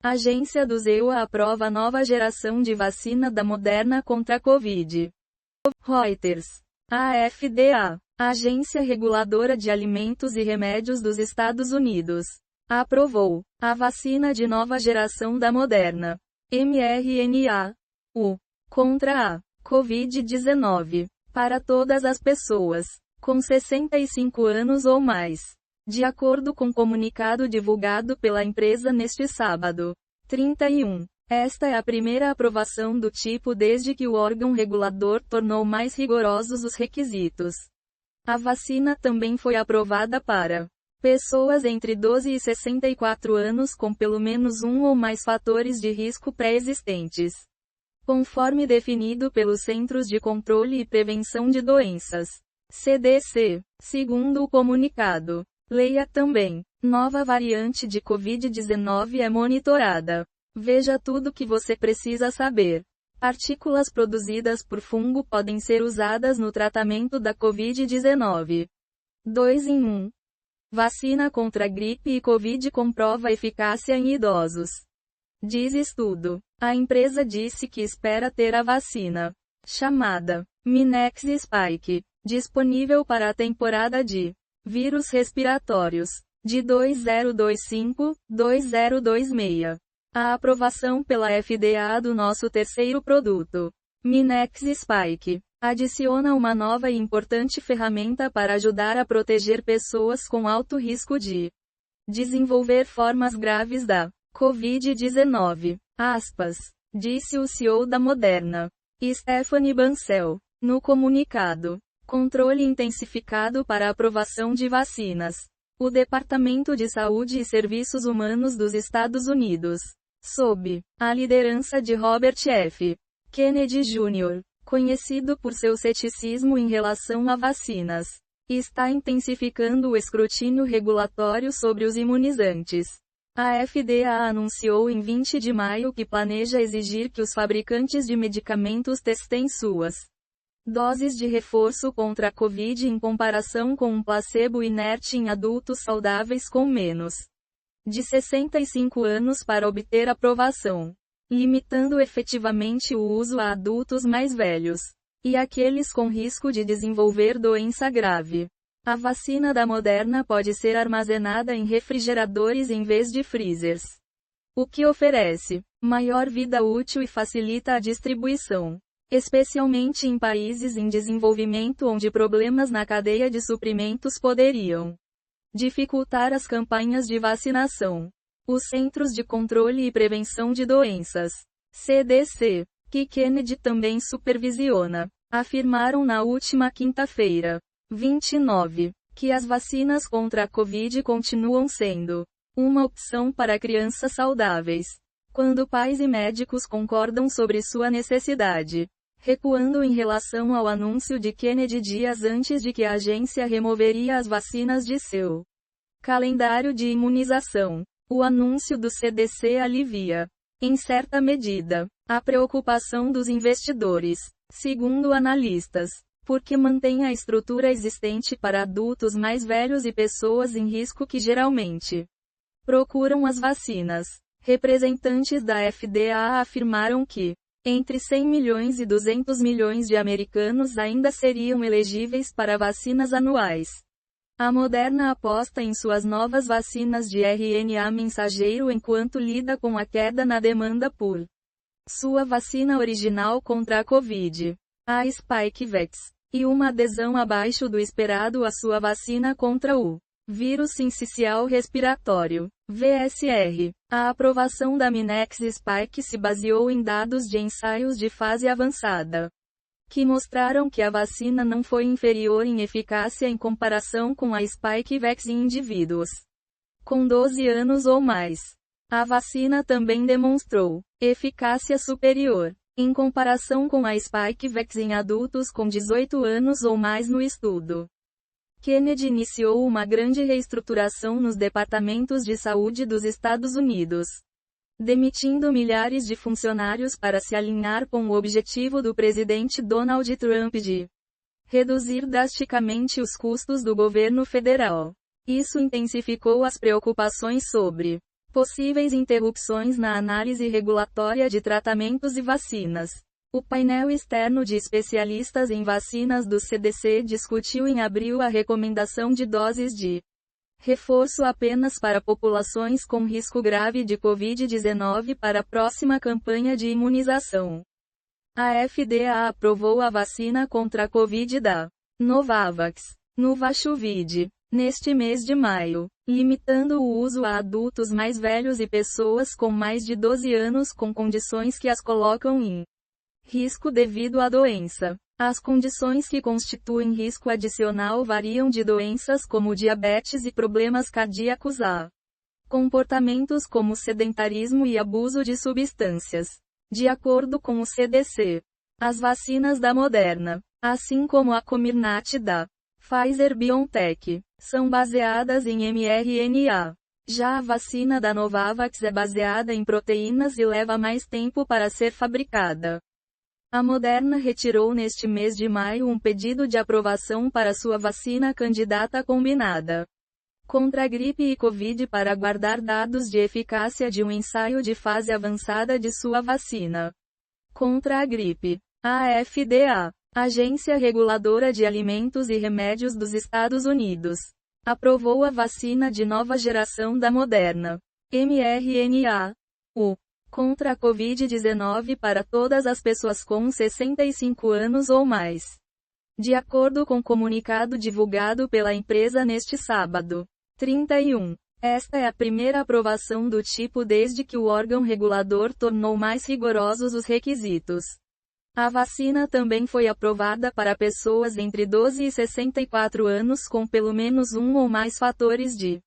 Agência do EUA aprova nova geração de vacina da Moderna contra a Covid. Reuters. A FDA, a Agência Reguladora de Alimentos e Remédios dos Estados Unidos, aprovou a vacina de nova geração da Moderna, mRNA-U, contra a Covid-19, para todas as pessoas com 65 anos ou mais. De acordo com comunicado divulgado pela empresa neste sábado, 31, esta é a primeira aprovação do tipo desde que o órgão regulador tornou mais rigorosos os requisitos. A vacina também foi aprovada para pessoas entre 12 e 64 anos com pelo menos um ou mais fatores de risco pré-existentes, conforme definido pelos Centros de Controle e Prevenção de Doenças, CDC, segundo o comunicado. Leia também. Nova variante de Covid-19 é monitorada. Veja tudo o que você precisa saber. Partículas produzidas por fungo podem ser usadas no tratamento da Covid-19. 2 em 1. Vacina contra gripe e Covid comprova eficácia em idosos. Diz estudo. A empresa disse que espera ter a vacina, chamada Minex Spike, disponível para a temporada de vírus respiratórios, de 2025-2026. A aprovação pela FDA do nosso terceiro produto, Minex Spike, adiciona uma nova e importante ferramenta para ajudar a proteger pessoas com alto risco de desenvolver formas graves da Covid-19. Aspas, disse o CEO da Moderna, Stephanie Bancel, no comunicado. Controle intensificado para a aprovação de vacinas. O Departamento de Saúde e Serviços Humanos dos Estados Unidos, sob a liderança de Robert F. Kennedy Jr., conhecido por seu ceticismo em relação a vacinas, está intensificando o escrutínio regulatório sobre os imunizantes. A FDA anunciou em 20 de maio que planeja exigir que os fabricantes de medicamentos testem suas doses de reforço contra a Covid em comparação com um placebo inerte em adultos saudáveis com menos de 65 anos para obter aprovação, limitando efetivamente o uso a adultos mais velhos e aqueles com risco de desenvolver doença grave. A vacina da Moderna pode ser armazenada em refrigeradores em vez de freezers, o que oferece maior vida útil e facilita a distribuição, especialmente em países em desenvolvimento onde problemas na cadeia de suprimentos poderiam dificultar as campanhas de vacinação. Os Centros de Controle e Prevenção de Doenças, CDC, que Kennedy também supervisiona, afirmaram na última quinta-feira, 29, que as vacinas contra a Covid continuam sendo uma opção para crianças saudáveis, quando pais e médicos concordam sobre sua necessidade, recuando em relação ao anúncio de Kennedy dias antes de que a agência removeria as vacinas de seu calendário de imunização. O anúncio do CDC alivia, em certa medida, a preocupação dos investidores, segundo analistas, porque mantém a estrutura existente para adultos mais velhos e pessoas em risco que geralmente procuram as vacinas. Representantes da FDA afirmaram que entre 100 milhões e 200 milhões de americanos ainda seriam elegíveis para vacinas anuais. A Moderna aposta em suas novas vacinas de RNA mensageiro enquanto lida com a queda na demanda por sua vacina original contra a Covid, a Spikevax, e uma adesão abaixo do esperado à sua vacina contra o vírus sincicial respiratório, VSR. A aprovação da Minex Spike se baseou em dados de ensaios de fase avançada, que mostraram que a vacina não foi inferior em eficácia em comparação com a Spikevax em indivíduos com 12 anos ou mais. A vacina também demonstrou eficácia superior em comparação com a Spikevax em adultos com 18 anos ou mais no estudo. Kennedy iniciou uma grande reestruturação nos departamentos de saúde dos Estados Unidos, demitindo milhares de funcionários para se alinhar com o objetivo do presidente Donald Trump de reduzir drasticamente os custos do governo federal. Isso intensificou as preocupações sobre Possíveis interrupções na análise regulatória de tratamentos e vacinas. O painel externo de especialistas em vacinas do CDC discutiu em abril a recomendação de doses de reforço apenas para populações com risco grave de Covid-19 para a próxima campanha de imunização. A FDA aprovou a vacina contra a Covid da Novavax, Nuvaxovid, neste mês de maio, limitando o uso a adultos mais velhos e pessoas com mais de 12 anos com condições que as colocam em risco devido à doença. As condições que constituem risco adicional variam de doenças como diabetes e problemas cardíacos a comportamentos como sedentarismo e abuso de substâncias. De acordo com o CDC, as vacinas da Moderna, assim como a Comirnaty da Pfizer-BioNTech, são baseadas em mRNA. Já a vacina da Novavax é baseada em proteínas e leva mais tempo para ser fabricada. A Moderna retirou neste mês de maio um pedido de aprovação para sua vacina candidata combinada contra a gripe e Covid para aguardar dados de eficácia de um ensaio de fase avançada de sua vacina contra a gripe. A FDA, Agência Reguladora de Alimentos e Remédios dos Estados Unidos, aprovou a vacina de nova geração da Moderna, mRNA-U, contra a Covid-19 para todas as pessoas com 65 anos ou mais. De acordo com comunicado divulgado pela empresa neste sábado, 31. Esta é a primeira aprovação do tipo desde que o órgão regulador tornou mais rigorosos os requisitos. A vacina também foi aprovada para pessoas entre 12 e 64 anos com pelo menos um ou mais fatores de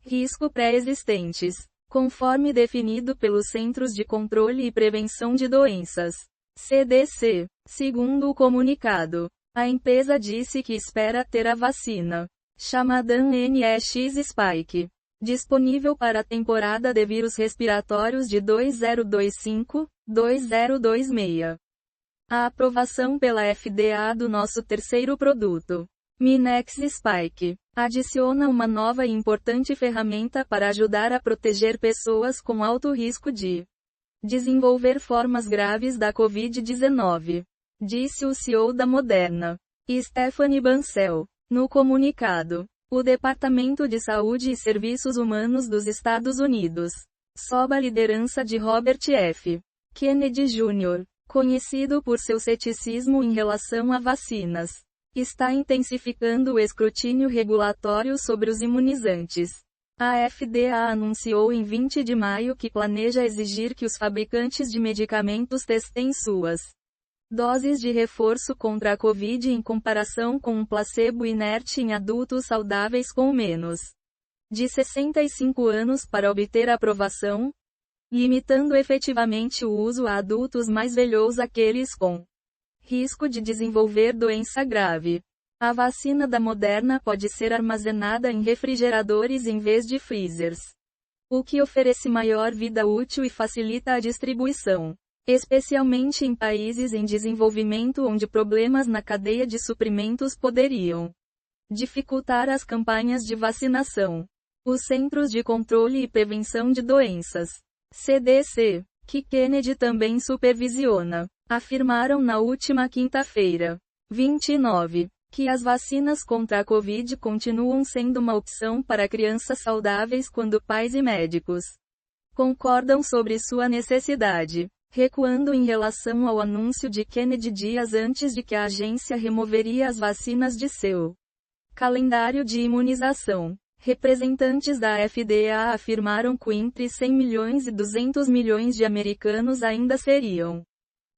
risco pré-existentes, conforme definido pelos Centros de Controle e Prevenção de Doenças, CDC. Segundo o comunicado, a empresa disse que espera ter a vacina chamada NEX Spike disponível para a temporada de vírus respiratórios de 2025-2026. A aprovação pela FDA do nosso terceiro produto, Minex Spike, adiciona uma nova e importante ferramenta para ajudar a proteger pessoas com alto risco de desenvolver formas graves da Covid-19, disse o CEO da Moderna, Stephanie Bancel, no comunicado. O Departamento de Saúde e Serviços Humanos dos Estados Unidos, sob a liderança de Robert F. Kennedy Jr., conhecido por seu ceticismo em relação a vacinas, está intensificando o escrutínio regulatório sobre os imunizantes. A FDA anunciou em 20 de maio que planeja exigir que os fabricantes de medicamentos testem suas doses de reforço contra a Covid em comparação com um placebo inerte em adultos saudáveis com menos de 65 anos para obter aprovação, limitando efetivamente o uso a adultos mais velhos, aqueles com risco de desenvolver doença grave. A vacina da Moderna pode ser armazenada em refrigeradores em vez de freezers, o que oferece maior vida útil e facilita a distribuição, especialmente em países em desenvolvimento onde problemas na cadeia de suprimentos poderiam dificultar as campanhas de vacinação. Os Centros de Controle e Prevenção de Doenças, CDC, que Kennedy também supervisiona, afirmaram na última quinta-feira, 29, que as vacinas contra a Covid continuam sendo uma opção para crianças saudáveis quando pais e médicos concordam sobre sua necessidade, recuando em relação ao anúncio de Kennedy dias antes de que a agência removeria as vacinas de seu calendário de imunização. Representantes da FDA afirmaram que entre 100 milhões e 200 milhões de americanos ainda seriam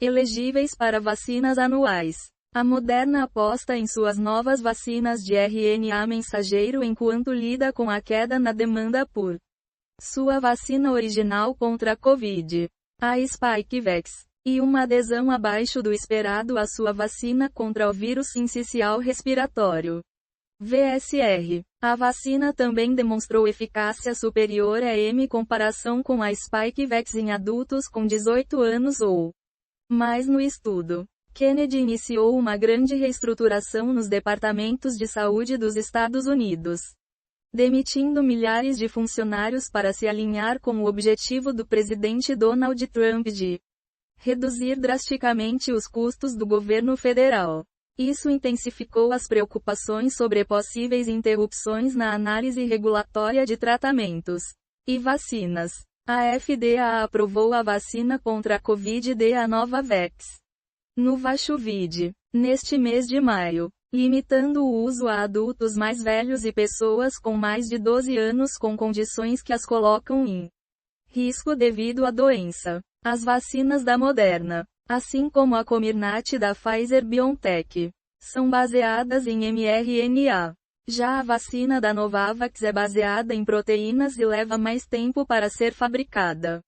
elegíveis para vacinas anuais. A Moderna aposta em suas novas vacinas de RNA mensageiro enquanto lida com a queda na demanda por sua vacina original contra a Covid, a Spikevax, e uma adesão abaixo do esperado à sua vacina contra o vírus sincicial respiratório, VSR. A vacina também demonstrou eficácia superior a em comparação com a Spikevax em adultos com 18 anos ou mais no estudo. Kennedy iniciou uma grande reestruturação nos departamentos de saúde dos Estados Unidos. demitindo milhares de funcionários para se alinhar com o objetivo do presidente Donald Trump de reduzir drasticamente os custos do governo federal. Isso intensificou as preocupações sobre possíveis interrupções na análise regulatória de tratamentos e vacinas. A FDA aprovou a vacina contra a Covid da Novavax Nuvaxovid neste mês de maio, limitando o uso a adultos mais velhos e pessoas com mais de 12 anos com condições que as colocam em risco devido à doença. As vacinas da Moderna, assim como a Comirnaty da Pfizer-BioNTech, são baseadas em mRNA. Já a vacina da Novavax é baseada em proteínas e leva mais tempo para ser fabricada.